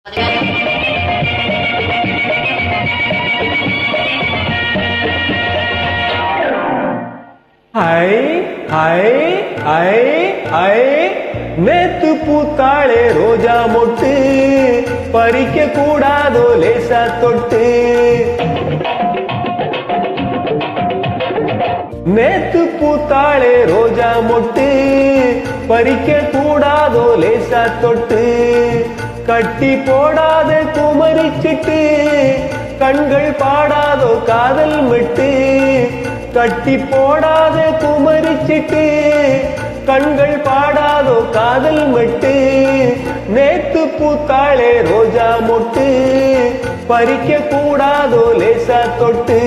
ஐ ஐ ஐ ஐ நேத்து பூத்தாளே ரோஜா மொட்டு பறிக்க கூடாதோ லேசா தொட்டு. நேத்து பூத்தாளே ரோஜா மொட்டு பறிக்க கூடாதோ லேசா தொட்டு. கட்டி போடாத குமரிச்சிட்டு கண்கள் பாடாதோ காதல் மெட்டு. கட்டி போடாத குமரிச்சிட்டு கண்கள் பாடாதோ காதல் மெட்டு. நேத்து பூத்தாளே ரோஜா மொட்டு பறிக்க கூடாதோ லேசா தொட்டு.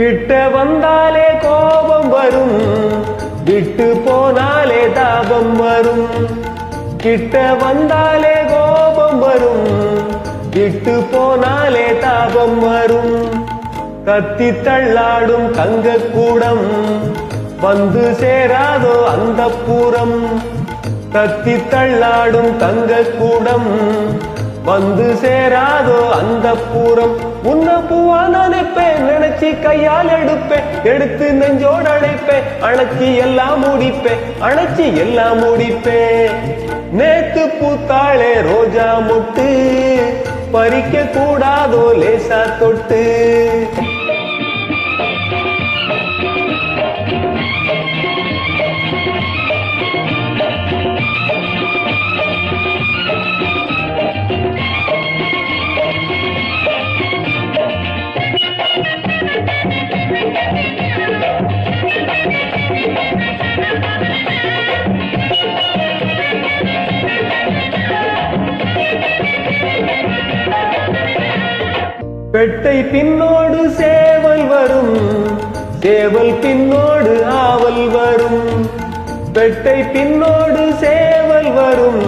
கிட்ட வந்தாலே கோபம் வரும், விட்டு போனாலே தாபம் வரும். கிட்ட வந்தாலே கோபம் வரும், விட்டு போனாலே தாபம் வரும். கத்தி தள்ளாடும் தங்க கூடம் வந்து சேராதோ அந்த பூரம். கத்தி தள்ளாடும் தங்க கூடம் வந்து சேராதோ அந்த பூரம். உன்ன பூவா நினைப்பேன், நினைச்சி கையால் எடுப்பேன், எடுத்து நெஞ்சோடு அழைப்பேன், அணைச்சி எல்லாம் முடிப்பேன், அணைச்சி எல்லாம் முடிப்பேன். நேத்து பூத்தாளே ரோஜா மொட்டு பறிக்க கூடாதோ லேசா தொட்டு. பெட்டை பின்னோடு சேவல் வரும், சேவல் பின்னோடு ஆவல் வரும். பெட்டை பின்னோடு சேவல் வரும்,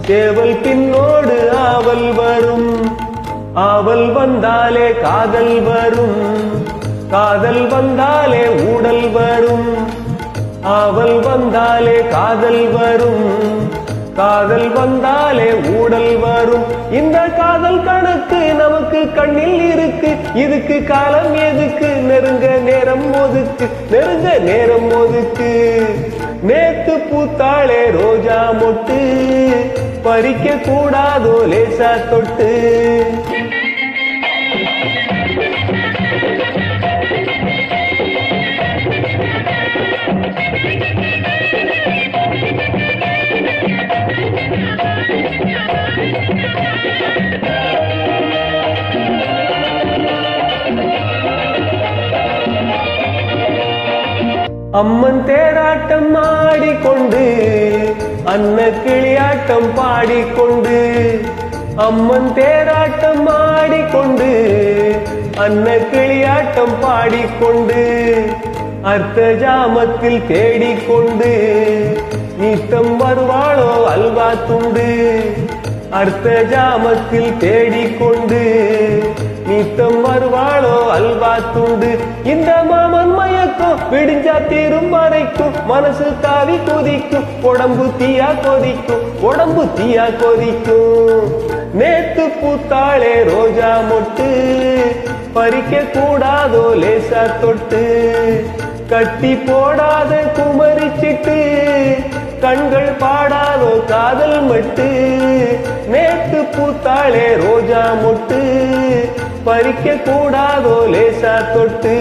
சேவல் பின்னோடு ஆவல் வரும். ஆவல் வந்தாலே காதல் வரும், காதல் வந்தாலே ஊடல் வரும். ஆவல் வந்தாலே காதல் வரும், காதல் வந்தாலே ஊடல் வரும். இந்த காதல் கணக்கு நமக்கு கண்ணில் இருக்கு, இதுக்கு காலம் எதுக்கு, நெருங்க நேரம் ஒதுக்கு, நெருங்க நேரம் ஒதுக்கு. நேத்து பூத்தாளே ரோஜா மொட்டு பறிக்க கூடாதோ லேசா தொட்டு. அம்மன் தேராட்டம் ஆடிக்கொண்டு அன்ன கிளியாட்டம் பாடிக்கொண்டு. அம்மன் தேராட்டம் ஆடிக்கொண்டு அன்ன கிளியாட்டம் பாடிக்கொண்டு. அர்த்த ஜாமத்தில் தேடிக்கொண்டு நித்தம் வருவாளோ அல்வா துண்டு. அர்த்த ஜாமத்தில் தேடிக்கொண்டு நித்தம் வருவாளோ அல்வா துண்டு. இந்த மாமன் மயக்கும் விடிஞ்சா தீரும் வரைக்கும் மனசு தாவி கொதிக்கும், உடம்பு தீயா கொதிக்கும், உடம்பு தீயா கொதிக்கும். நேத்து பூத்தாளே ரோஜா மொட்டு பறிக்க கூடாதோ லேசா தொட்டு. கட்டி போடாத குமரிச்சிட்டு கண்கள் பாடாதோ காதல் மட்டு. நேத்து பூத்தாளே ரோஜா மொட்டு பறிக்க கூடாதோ லேசா தொட்டு.